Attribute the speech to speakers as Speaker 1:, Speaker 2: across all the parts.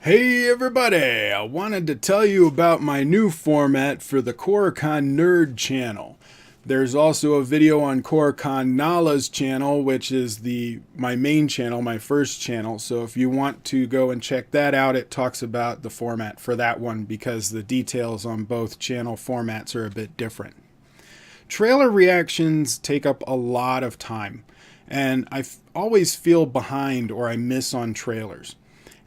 Speaker 1: Hey everybody! I wanted to tell you about my new format for the Koricon Nerd channel. There's also a video on Koricon Nala's channel, which is my main channel, my first channel. So if you want to go and check that out, it talks about the format for that one because the details on both channel formats are a bit different. Trailer reactions take up a lot of time, and I always feel behind or I miss on trailers.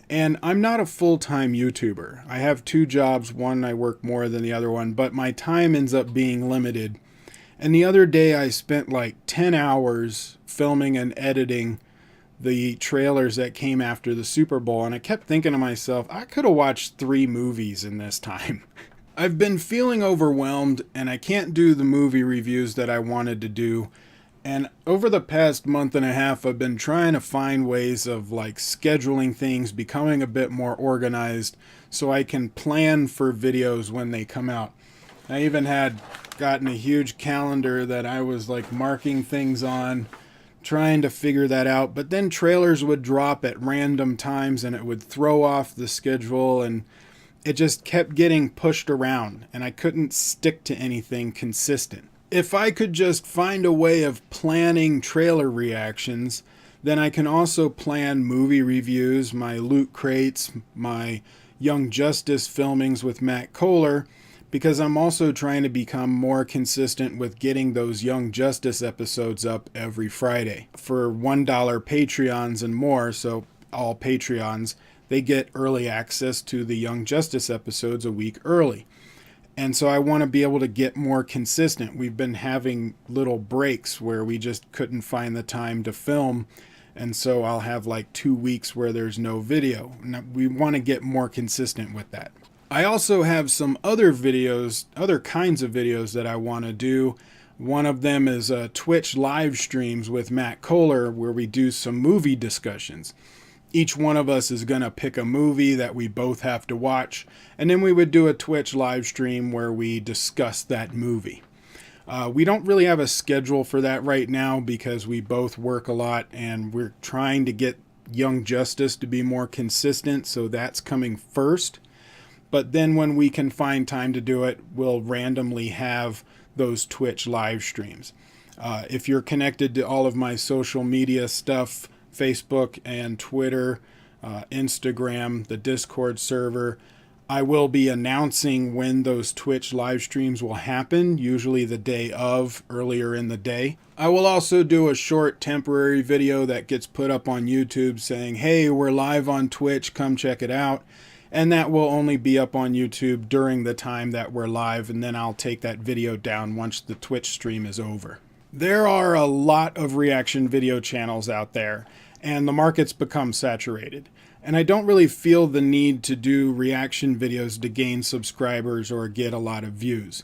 Speaker 1: And I'm not a full-time YouTuber. I have two jobs. One I work more than the other one, but my time ends up being limited. And the other day I spent like 10 hours filming and editing the trailers that came after the Super Bowl, and I kept thinking to myself, I could have watched 3 movies in this time. I've been feeling overwhelmed, and I can't do the movie reviews that I wanted to do. And over the past month and a half, I've been trying to find ways of like scheduling things, becoming a bit more organized so I can plan for videos when they come out. I even had gotten a huge calendar that I was like marking things on, trying to figure that out. But then trailers would drop at random times and it would throw off the schedule, and it just kept getting pushed around and I couldn't stick to anything consistent. If I could just find a way of planning trailer reactions, then I can also plan movie reviews, my Loot Crates, my Young Justice filmings with Matt Kohler, because I'm also trying to become more consistent with getting those Young Justice episodes up every Friday. For $1 Patreons and more, so all Patreons, they get early access to the Young Justice episodes a week early. And so I want to be able to get more consistent. We've been having little breaks where we just couldn't find the time to film. And so I'll have like 2 weeks where there's no video. And we want to get more consistent with that. I also have some other videos, other kinds of videos that I want to do. One of them is Twitch live streams with Matt Kohler, where we do some movie discussions. Each one of us is going to pick a movie that we both have to watch, and then we would do a Twitch live stream where we discuss that movie. We don't really have a schedule for that right now because we both work a lot, and we're trying to get Young Justice to be more consistent, so that's coming first. But then when we can find time to do it, we'll randomly have those Twitch live streams. If you're connected to all of my social media stuff, Facebook and Twitter, Instagram, the Discord server, I will be announcing when those Twitch live streams will happen, usually the day of, earlier in the day. I will also do a short temporary video that gets put up on YouTube saying, hey, we're live on Twitch, come check it out. And that will only be up on YouTube during the time that we're live, and then I'll take that video down once the Twitch stream is over. There are a lot of reaction video channels out there, and the market's become saturated. And I don't really feel the need to do reaction videos to gain subscribers or get a lot of views.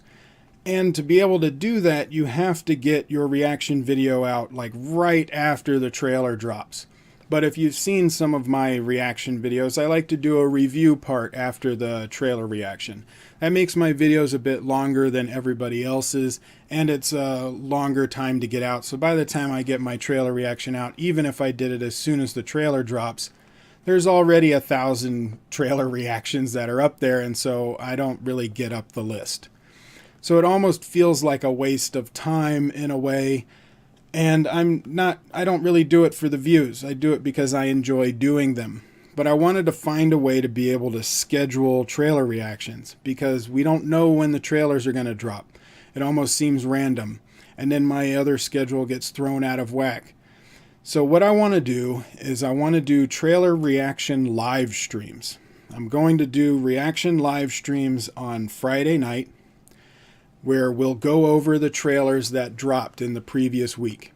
Speaker 1: And to be able to do that, you have to get your reaction video out like right after the trailer drops. But if you've seen some of my reaction videos, I like to do a review part after the trailer reaction. That makes my videos a bit longer than everybody else's, and it's a longer time to get out. So by the time I get my trailer reaction out, even if I did it as soon as the trailer drops, there's already 1,000 trailer reactions that are up there, and so I don't really get up the list. So it almost feels like a waste of time in a way. And I don't really do it for the views. I do it because I enjoy doing them. But I wanted to find a way to be able to schedule trailer reactions because we don't know when the trailers are going to drop. It almost seems random. And then my other schedule gets thrown out of whack. So what I want to do is I want to do trailer reaction live streams. I'm going to do reaction live streams on Friday night, where we'll go over the trailers that dropped in the previous week.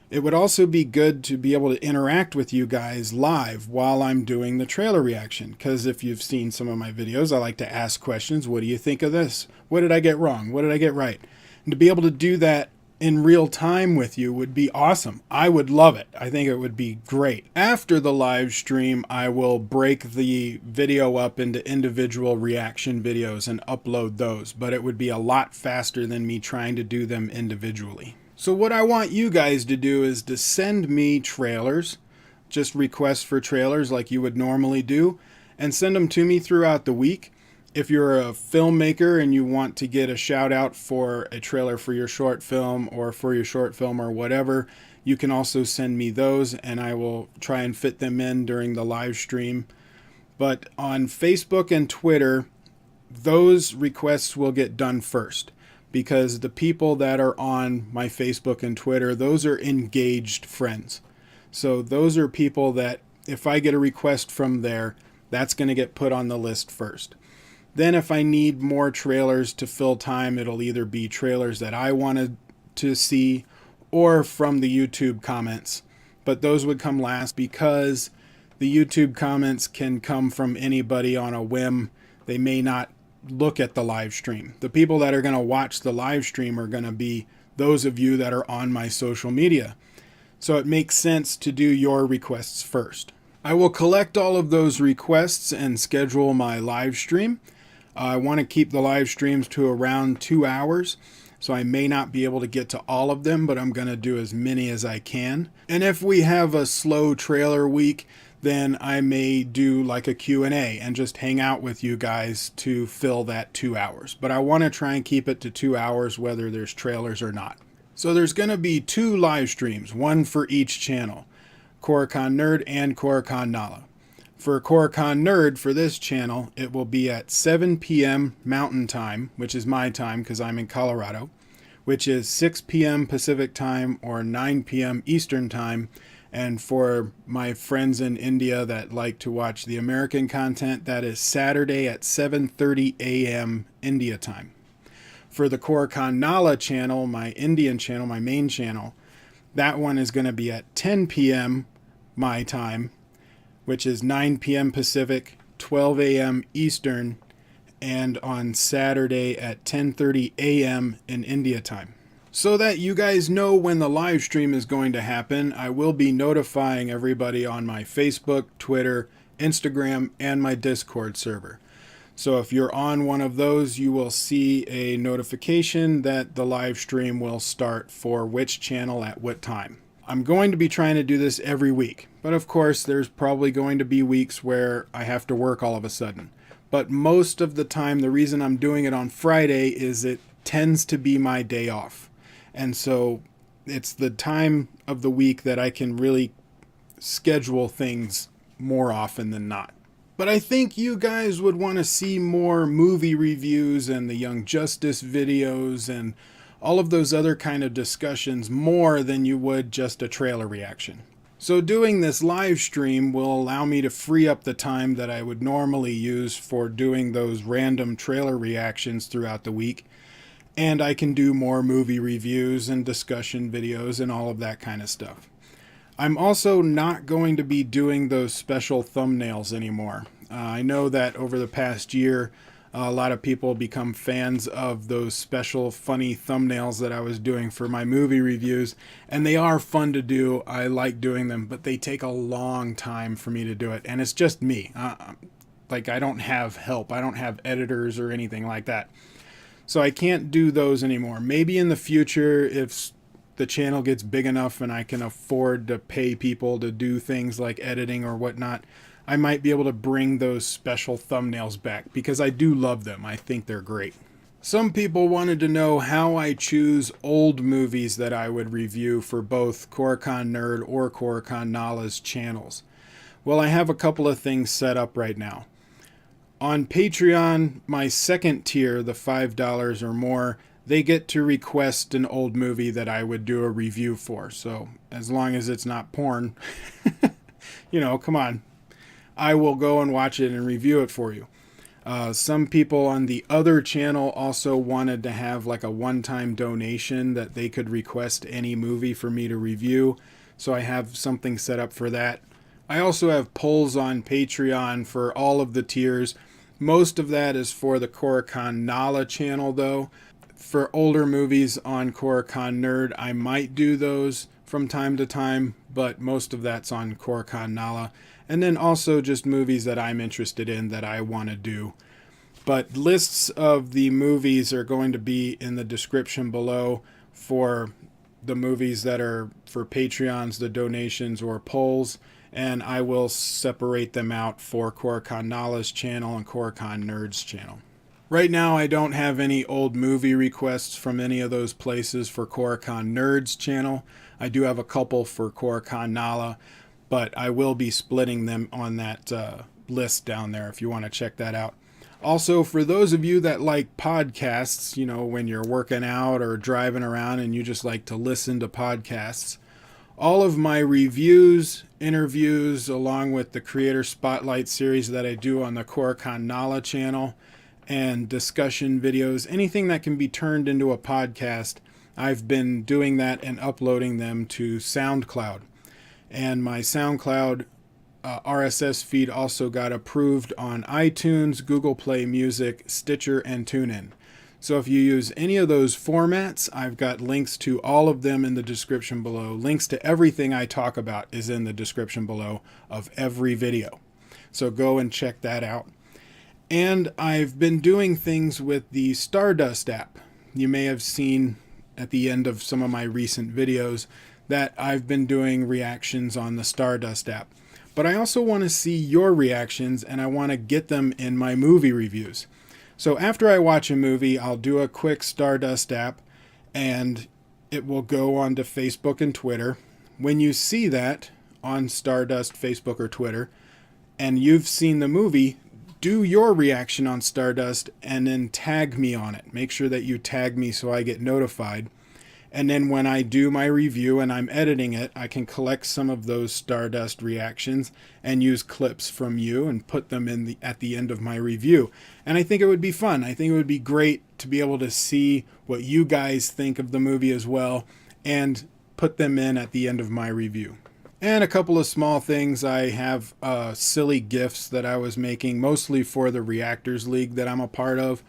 Speaker 1: It would also be good to be able to interact with you guys live while I'm doing the trailer reaction, because if you've seen some of my videos, I like to ask questions. What do you think of this? What did I get wrong? What did I get right? And to be able to do that in real time with you would be awesome. I would love it. I think it would be great. After the live stream, I will break the video up into individual reaction videos and upload those, but it would be a lot faster than me trying to do them individually. So what I want you guys to do is to send me trailers, just requests for trailers like you would normally do, and send them to me throughout the week. If you're a filmmaker and you want to get a shout out for a trailer for your short film or for your short film or whatever, you can also send me those and I will try and fit them in during the live stream. But on Facebook and Twitter, those requests will get done first, because the people that are on my Facebook and Twitter, those are engaged friends. So those are people that if I get a request from there, that's going to get put on the list first. Then if I need more trailers to fill time, it'll either be trailers that I wanted to see or from the YouTube comments. But those would come last because the YouTube comments can come from anybody on a whim. They may not look at the live stream. The people that are going to watch the live stream are going to be those of you that are on my social media. So it makes sense to do your requests first. I will collect all of those requests and schedule my live stream. I want to keep the live streams to around 2 hours, so I may not be able to get to all of them, but I'm going to do as many as I can. And if we have a slow trailer week, then I may do like a Q&A and just hang out with you guys to fill that 2 hours. But I want to try and keep it to 2 hours whether there's trailers or not. So there's going to be 2 live streams, one for each channel, Koricon Nerd and Koricon Nala. For Koricon Nerd, for this channel, it will be at 7 p.m. Mountain Time, which is my time because I'm in Colorado, which is 6 p.m. Pacific Time or 9 p.m. Eastern Time. And for my friends in India that like to watch the American content, that is Saturday at 7:30 a.m. India time. For the Koricon Nala channel, my Indian channel, my main channel, that one is going to be at 10 p.m. my time, which is 9 p.m. Pacific, 12 a.m. Eastern, and on Saturday at 10:30 a.m. in India time. So that you guys know when the live stream is going to happen, I will be notifying everybody on my Facebook, Twitter, Instagram, and my Discord server. So if you're on one of those, you will see a notification that the live stream will start for which channel at what time. I'm going to be trying to do this every week, but of course there's probably going to be weeks where I have to work all of a sudden. But most of the time, the reason I'm doing it on Friday is it tends to be my day off. And so it's the time of the week that I can really schedule things more often than not. But I think you guys would want to see more movie reviews and the Young Justice videos and all of those other kind of discussions more than you would just a trailer reaction. So doing this live stream will allow me to free up the time that I would normally use for doing those random trailer reactions throughout the week. And I can do more movie reviews and discussion videos and all of that kind of stuff. I'm also not going to be doing those special thumbnails anymore. I know that over the past year, a lot of people become fans of those special funny thumbnails that I was doing for my movie reviews. And they are fun to do. I like doing them, but they take a long time for me to do it. And it's just me. Like I don't have help. I don't have editors or anything like that. So I can't do those anymore. Maybe in the future, if the channel gets big enough and I can afford to pay people to do things like editing or whatnot, I might be able to bring those special thumbnails back because I do love them. I think they're great. Some people wanted to know how I choose old movies that I would review for both Koricon Nerd or Koricon Nala's channels. Well, I have a couple of things set up right now. On Patreon, my second tier, the $5 or more, they get to request an old movie that I would do a review for. So as long as it's not porn, you know, come on. I will go and watch it and review it for you. Some people on the other channel also wanted to have like a one-time donation that they could request any movie for me to review. So I have something set up for that. I also have polls on Patreon for all of the tiers. Most of that is for the Koricon Nala channel though. For older movies on Koricon Nerd, I might do those from time to time, but most of that's on Koricon Nala. And then also just movies that I'm interested in that I want to do. But lists of the movies are going to be in the description below for the movies that are for Patreons, the donations or polls. and I will separate them out for Korokon Nala's channel and Korokon Nerd's channel. Right now I don't have any old movie requests from any of those places for Korokon Nerd's channel. I do have a couple for Korokon Nala, but I will be splitting them on that list down there if you want to check that out. Also, for those of you that like podcasts, you know, when you're working out or driving around and you just like to listen to podcasts, all of my reviews, interviews, along with the Creator Spotlight series that I do on the Korokon Nala channel, and discussion videos, anything that can be turned into a podcast, I've been doing that and uploading them to SoundCloud. And my SoundCloud RSS feed also got approved on iTunes, Google Play Music, Stitcher, and TuneIn. So if you use any of those formats, I've got links to all of them in the description below. Links to everything I talk about is in the description below of every video. So go and check that out. And I've been doing things with the Stardust app. You may have seen at the end of some of my recent videos that I've been doing reactions on the Stardust app. But I also want to see your reactions, and I want to get them in my movie reviews. So after I watch a movie, I'll do a quick Stardust app, and it will go onto Facebook and Twitter. When you see that on Stardust, Facebook, or Twitter, and you've seen the movie, do your reaction on Stardust and then tag me on it. Make sure that you tag me so I get notified. And then when I do my review and I'm editing it, I can collect some of those Stardust reactions and use clips from you and put them in at the end of my review. And I think it would be fun. I think it would be great to be able to see what you guys think of the movie as well and put them in at the end of my review. And a couple of small things. I have silly GIFs that I was making, mostly for the Reactors League that I'm a part of.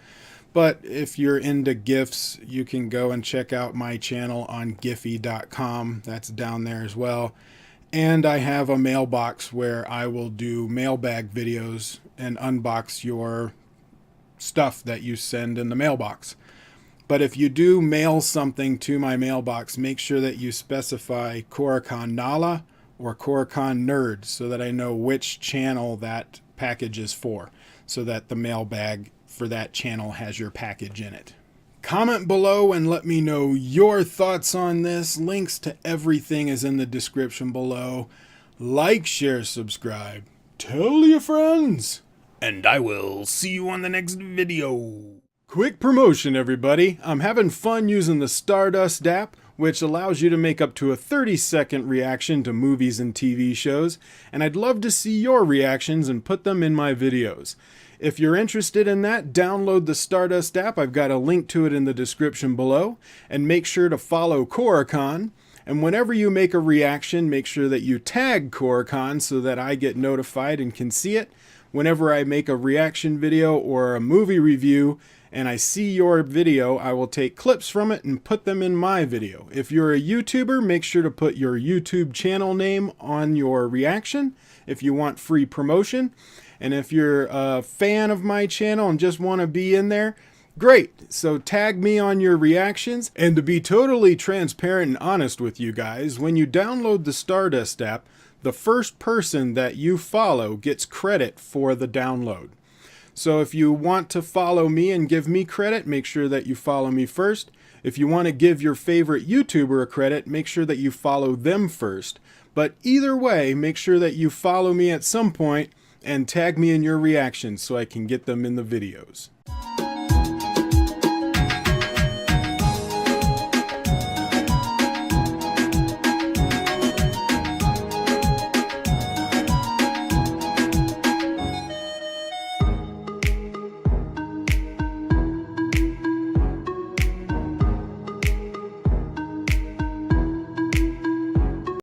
Speaker 1: But if you're into GIFs, you can go and check out my channel on Giphy.com. That's down there as well. And I have a mailbox where I will do mailbag videos and unbox your stuff that you send in the mailbox. But if you do mail something to my mailbox, make sure that you specify Korokon Nala or Korokon Nerd so that I know which channel that package is for, so that the mailbag for that channel has your package in it. Comment below and let me know your thoughts on this. Links to everything is in the description below. Like, share, subscribe. Tell your friends. And I will see you on the next video. Quick promotion, everybody. I'm having fun using the Stardust app, which allows you to make up to a 30-second reaction to movies and TV shows, and I'd love to see your reactions and put them in my videos. If you're interested in that, download the Stardust app. I've got a link to it in the description below, and make sure to follow Korokon. And whenever you make a reaction, make sure that you tag Korokon so that I get notified and can see it. Whenever I make a reaction video or a movie review, and I see your video, I will take clips from it and put them in my video. If you're a YouTuber, make sure to put your YouTube channel name on your reaction if you want free promotion. And if you're a fan of my channel and just want to be in there, great. So tag me on your reactions. And to be totally transparent and honest with you guys, when you download the Stardust app, the first person that you follow gets credit for the download. So if you want to follow me and give me credit, make sure that you follow me first. If you want to give your favorite YouTuber a credit, make sure that you follow them first. But either way, make sure that you follow me at some point and tag me in your reactions so I can get them in the videos.